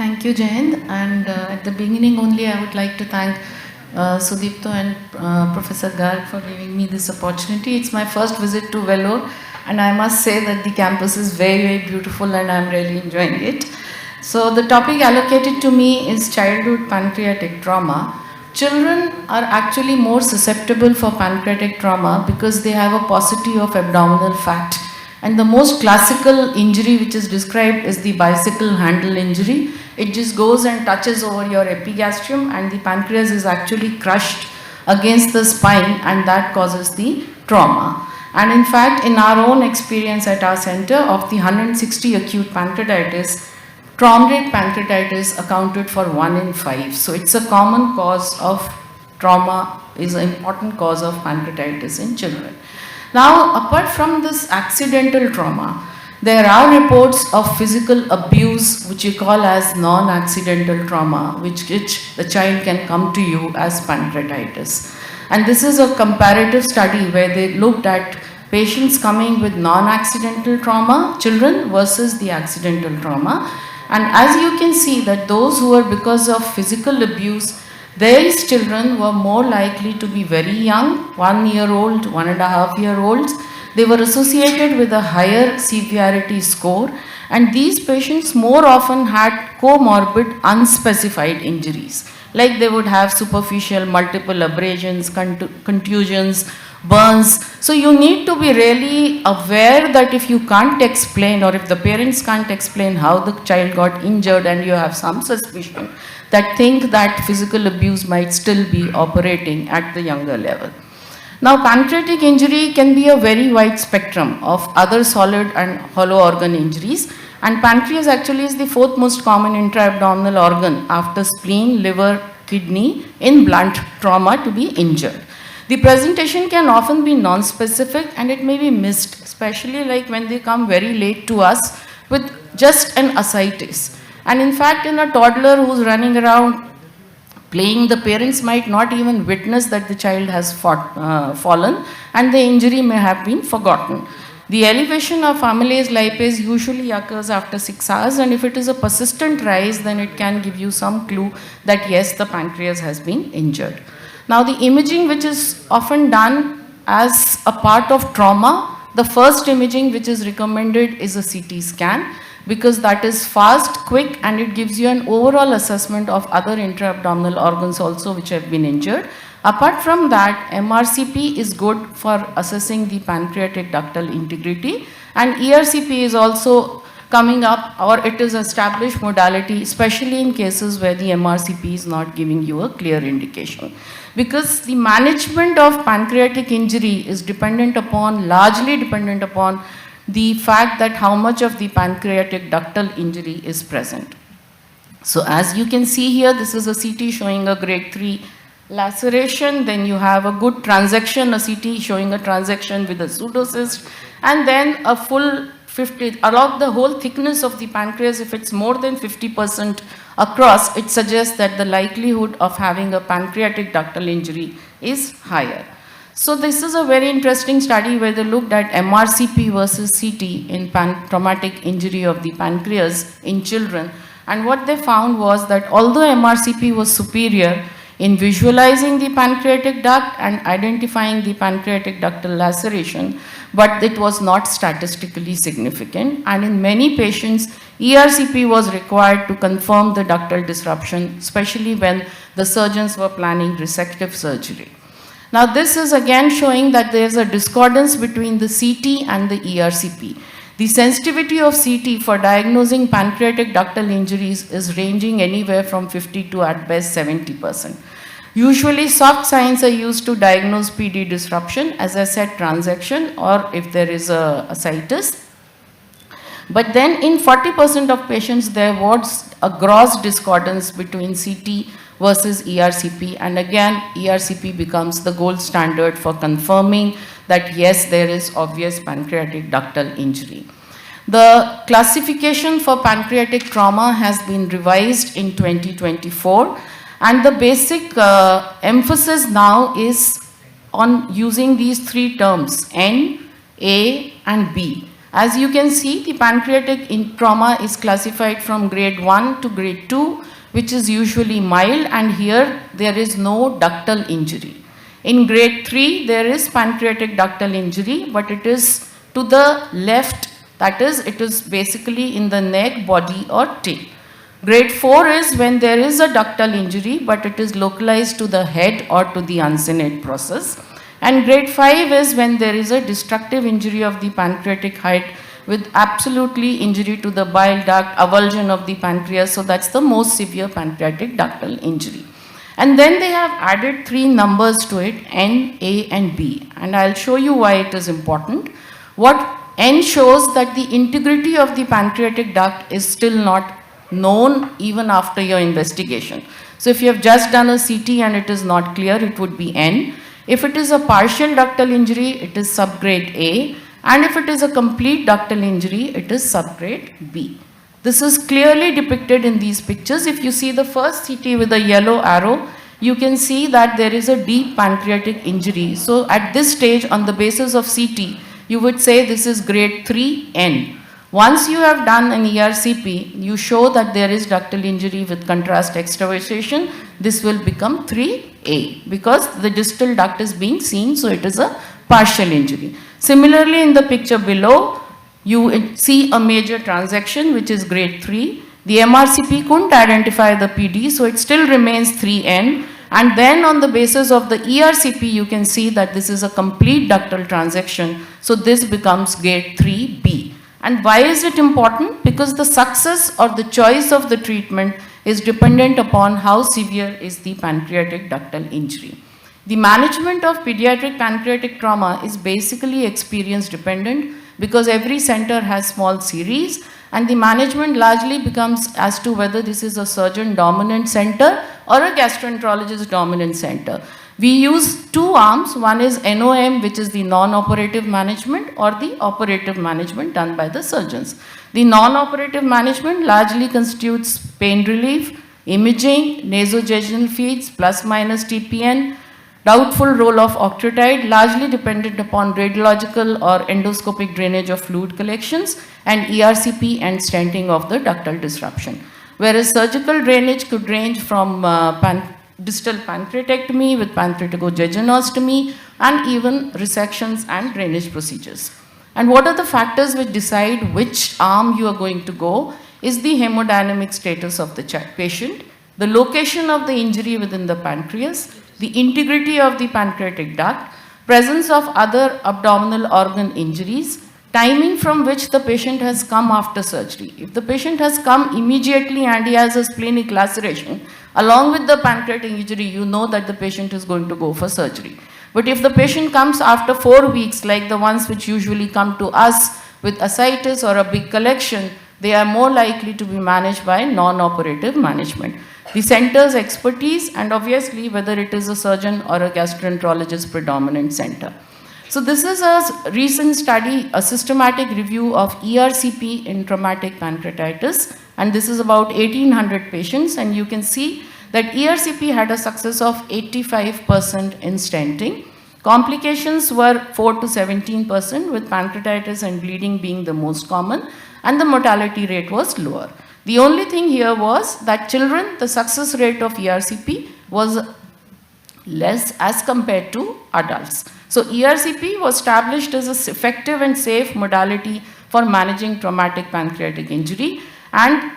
Thank you, Jayant. And at the beginning only, I would like to thank Sudipto and Professor Garg for giving me this opportunity. It's my first visit to Vellore, and I must say that the campus is very, very beautiful, and I'm really enjoying it. So the topic allocated to me is childhood pancreatic trauma. Children are actually more susceptible for pancreatic trauma because they have a paucity of abdominal fat. And the most classical injury which is described is the bicycle handle injury. It just goes and touches over your epigastrium, and the pancreas is actually crushed against the spine, and that causes the trauma. And in fact, in our own experience at our center, of the 160 acute pancreatitis, traumatic pancreatitis accounted for 1 in 5. So it's a common cause of trauma, is an important cause of pancreatitis in children. Now, apart from this accidental trauma, there are reports of physical abuse, which you call as non-accidental trauma, which the child can come to you as pancreatitis. And this is a comparative study where they looked at patients coming with non-accidental trauma, children, versus the accidental trauma. And as you can see that those who were because of physical abuse, these children were more likely to be very young, 1 year old, 1.5 year olds. They were associated with a higher severity score, and these patients more often had comorbid unspecified injuries. Like they would have superficial multiple abrasions, contusions, burns. So you need to be really aware that if you can't explain, or if the parents can't explain how the child got injured, and you have some suspicion, that think that physical abuse might still be operating at the younger level. Now, pancreatic injury can be a very wide spectrum of other solid and hollow organ injuries, and pancreas actually is the 4th most common intra-abdominal organ after spleen, liver, kidney in blunt trauma to be injured. The presentation can often be non-specific, and it may be missed, especially like when they come very late to us with just an ascites. And in fact, in a toddler who's running around playing, the parents might not even witness that the child has fallen, and the injury may have been forgotten. The elevation of amylase lipase usually occurs after 6 hours, and if it is a persistent rise, then it can give you some clue that yes, the pancreas has been injured. Now, the imaging which is often done as a part of trauma, the first imaging which is recommended is a CT scan, because that is fast, quick, and it gives you an overall assessment of other intra-abdominal organs also which have been injured. Apart from that, MRCP is good for assessing the pancreatic ductal integrity, and ERCP is also coming up, or it is established modality, especially in cases where the MRCP is not giving you a clear indication. Because the management of pancreatic injury is largely dependent upon the fact that how much of the pancreatic ductal injury is present. So as you can see here, this is a CT showing a grade 3 laceration, then you have a good transection, a CT showing a transection with a pseudocyst, and then a full 50, along the whole thickness of the pancreas, if it's more than 50% across, it suggests that the likelihood of having a pancreatic ductal injury is higher. So this is a very interesting study where they looked at MRCP versus CT in traumatic injury of the pancreas in children. And what they found was that although MRCP was superior in visualizing the pancreatic duct and identifying the pancreatic ductal laceration, but it was not statistically significant. And in many patients, ERCP was required to confirm the ductal disruption, especially when the surgeons were planning resective surgery. Now, this is again showing that there is a discordance between the CT and the ERCP. The sensitivity of CT for diagnosing pancreatic ductal injuries is ranging anywhere from 50 to at best 70%. Usually, soft signs are used to diagnose PD disruption, as I said, transection, or if there is a ascites. But then in 40% of patients, there was a gross discordance between CT versus ERCP, and again ERCP becomes the gold standard for confirming that yes, there is obvious pancreatic ductal injury. The classification for pancreatic trauma has been revised in 2024, and the basic emphasis now is on using these 3 terms, N, A and B. As you can see, the pancreatic trauma is classified from grade 1 to grade 2, which is usually mild, and here there is no ductal injury. In grade 3, there is pancreatic ductal injury, but it is to the left, that is, it is basically in the neck, body or tail. Grade 4 is when there is a ductal injury, but it is localized to the head or to the uncinate process. And grade 5 is when there is a destructive injury of the pancreatic height with absolutely injury to the bile duct, avulsion of the pancreas. So that's the most severe pancreatic ductal injury. And then they have added 3 numbers to it, N, A and B. And I'll show you why it is important. What N shows that the integrity of the pancreatic duct is still not known even after your investigation. So if you have just done a CT and it is not clear, it would be N. If it is a partial ductal injury, it is subgrade A, and if it is a complete ductal injury, it is subgrade B. This is clearly depicted in these pictures. If you see the first CT with a yellow arrow, you can see that there is a deep pancreatic injury. So at this stage, on the basis of CT, you would say this is grade 3N. Once you have done an ERCP, you show that there is ductal injury with contrast extravasation, this will become 3A because the distal duct is being seen, so it is a partial injury. Similarly, in the picture below, you see a major transaction which is grade 3. The MRCP couldn't identify the PD, so it still remains 3N. And then on the basis of the ERCP, you can see that this is a complete ductal transaction, so this becomes grade 3B. And why is it important? Because the success or the choice of the treatment is dependent upon how severe is the pancreatic ductal injury. The management of pediatric pancreatic trauma is basically experience dependent because every center has small series, and the management largely becomes as to whether this is a surgeon dominant center or a gastroenterologist dominant center. We use 2 arms. One is NOM, which is the non-operative management, or the operative management done by the surgeons. The non-operative management largely constitutes pain relief, imaging, nasojejunal feeds, plus minus TPN, doubtful role of octreotide, largely dependent upon radiological or endoscopic drainage of fluid collections, and ERCP and stenting of the ductal disruption. Whereas surgical drainage could range from distal pancreatectomy with pancreaticojejunostomy and even resections and drainage procedures. And what are the factors which decide which arm you are going to go is the hemodynamic status of the patient, the location of the injury within the pancreas, the integrity of the pancreatic duct, presence of other abdominal organ injuries, timing from which the patient has come after surgery. If the patient has come immediately and he has a splenic laceration, along with the pancreatic injury, you know that the patient is going to go for surgery. But if the patient comes after 4 weeks, like the ones which usually come to us with ascites or a big collection, they are more likely to be managed by non-operative management. The center's expertise, and obviously whether it is a surgeon or a gastroenterologist predominant center. So this is a recent study, a systematic review of ERCP in traumatic pancreatitis, and this is about 1800 patients, and you can see that ERCP had a success of 85% in stenting. Complications were 4 to 17%, with pancreatitis and bleeding being the most common, and the mortality rate was lower. The only thing here was that children, the success rate of ERCP was less as compared to adults. So ERCP was established as an effective and safe modality for managing traumatic pancreatic injury, and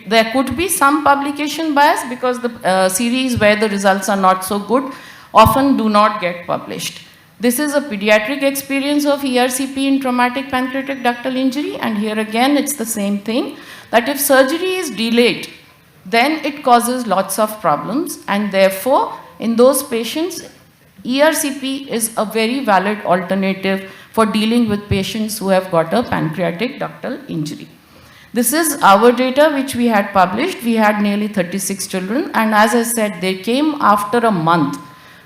there could be some publication bias because the series where the results are not so good often do not get published. This is a pediatric experience of ERCP in traumatic pancreatic ductal injury, and here again it's the same thing, that if surgery is delayed, then it causes lots of problems, and therefore in those patients, ERCP is a very valid alternative for dealing with patients who have got a pancreatic ductal injury. This is our data which we had published. We had nearly 36 children, and as I said, they came after a month.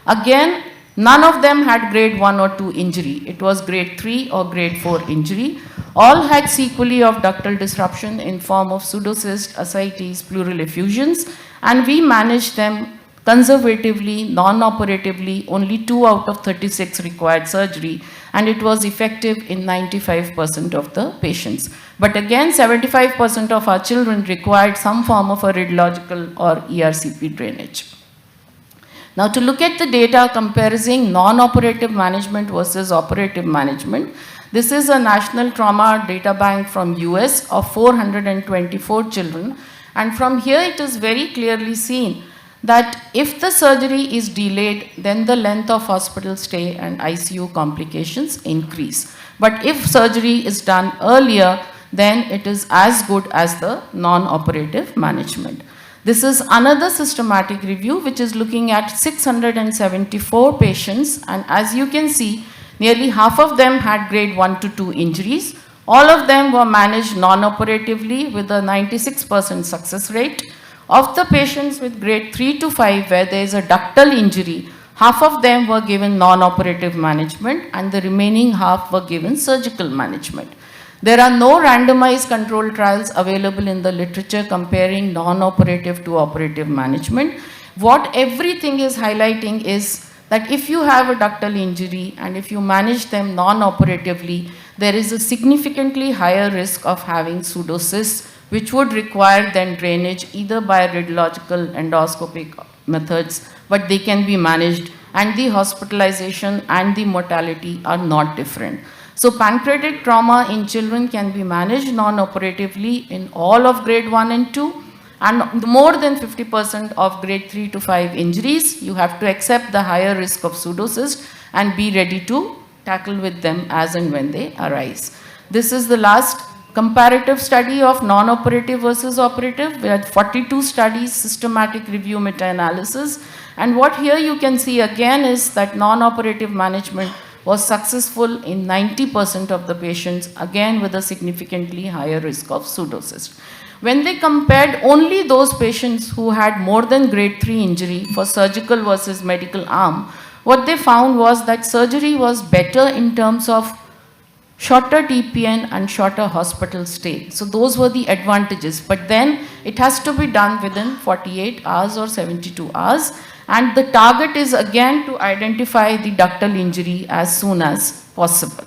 Again, none of them had grade 1 or 2 injury. It was grade 3 or grade 4 injury. All had sequelae of ductal disruption in form of pseudocyst, ascites, pleural effusions, and we managed them conservatively, non-operatively. Only 2 out of 36 required surgery. and it was effective in 95% of the patients. But again, 75% of our children required some form of a radiological or ERCP drainage. Now, to look at the data comparing non-operative management versus operative management, this is a national trauma data bank from US of 424 children, and from here it is very clearly seen that if the surgery is delayed, then the length of hospital stay and ICU complications increase. But if surgery is done earlier, then it is as good as the non-operative management. This is another systematic review which is looking at 674 patients, and as you can see, nearly half of them had grade 1 to 2 injuries. All of them were managed non-operatively with a 96% success rate. Of the patients with grade 3 to 5 where there is a ductal injury, half of them were given non-operative management and the remaining half were given surgical management. There are no randomized controlled trials available in the literature comparing non-operative to operative management. What everything is highlighting is that if you have a ductal injury and if you manage them non-operatively, there is a significantly higher risk of having pseudocysts, which would require then drainage either by radiological endoscopic methods, but they can be managed, and the hospitalization and the mortality are not different. So pancreatic trauma in children can be managed non-operatively in all of grade 1 and 2, and more than 50% of grade 3 to 5 injuries, you have to accept the higher risk of pseudocyst and be ready to tackle with them as and when they arise. This is the last comparative study of non-operative versus operative. We had 42 studies, systematic review, meta-analysis, and what here you can see again is that non-operative management was successful in 90% of the patients, again with a significantly higher risk of pseudocyst. When they compared only those patients who had more than grade 3 injury for surgical versus medical arm, what they found was that surgery was better in terms of shorter TPN and shorter hospital stay. So those were the advantages, but then it has to be done within 48 hours or 72 hours. And the target is again to identify the ductal injury as soon as possible.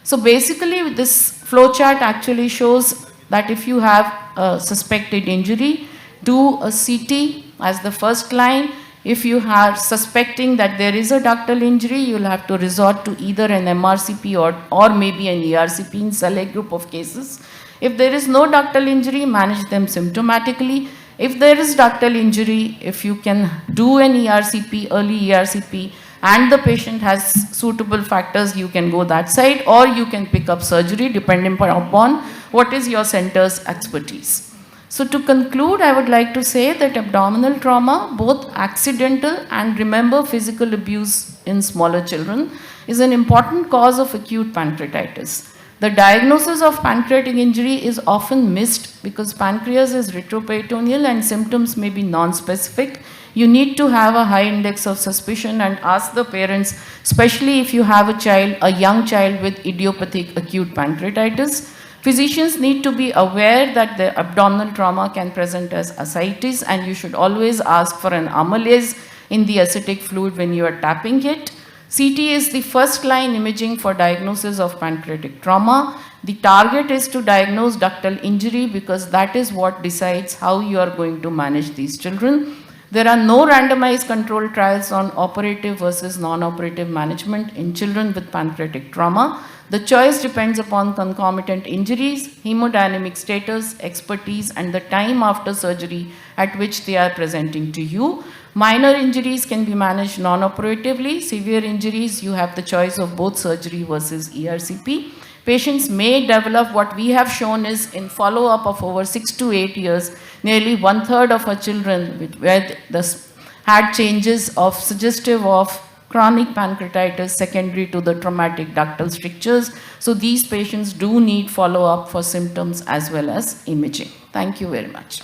So basically this flowchart actually shows that if you have a suspected injury, do a CT as the first line. If you are suspecting that there is a ductal injury, you will have to resort to either an MRCP or maybe an ERCP in select group of cases. If there is no ductal injury, manage them symptomatically. If there is ductal injury, if you can do an ERCP, early ERCP, and the patient has suitable factors, you can go that side, or you can pick up surgery depending upon what is your center's expertise. So to conclude, I would like to say that abdominal trauma, both accidental and remember physical abuse in smaller children, is an important cause of acute pancreatitis. The diagnosis of pancreatic injury is often missed because pancreas is retroperitoneal and symptoms may be non-specific. You need to have a high index of suspicion and ask the parents, especially if you have a child, a young child with idiopathic acute pancreatitis. Physicians need to be aware that the abdominal trauma can present as ascites, and you should always ask for an amylase in the ascitic fluid when you are tapping it. CT is the first line imaging for diagnosis of pancreatic trauma. The target is to diagnose ductal injury because that is what decides how you are going to manage these children. There are no randomized controlled trials on operative versus non-operative management in children with pancreatic trauma. The choice depends upon concomitant injuries, hemodynamic status, expertise, and the time after surgery at which they are presenting to you. Minor injuries can be managed non-operatively. Severe injuries, you have the choice of both surgery versus ERCP. Patients may develop, what we have shown is in follow-up of over 6 to 8 years, nearly 1/3 of our children had changes of suggestive of chronic pancreatitis secondary to the traumatic ductal strictures. So these patients do need follow-up for symptoms as well as imaging. Thank you very much.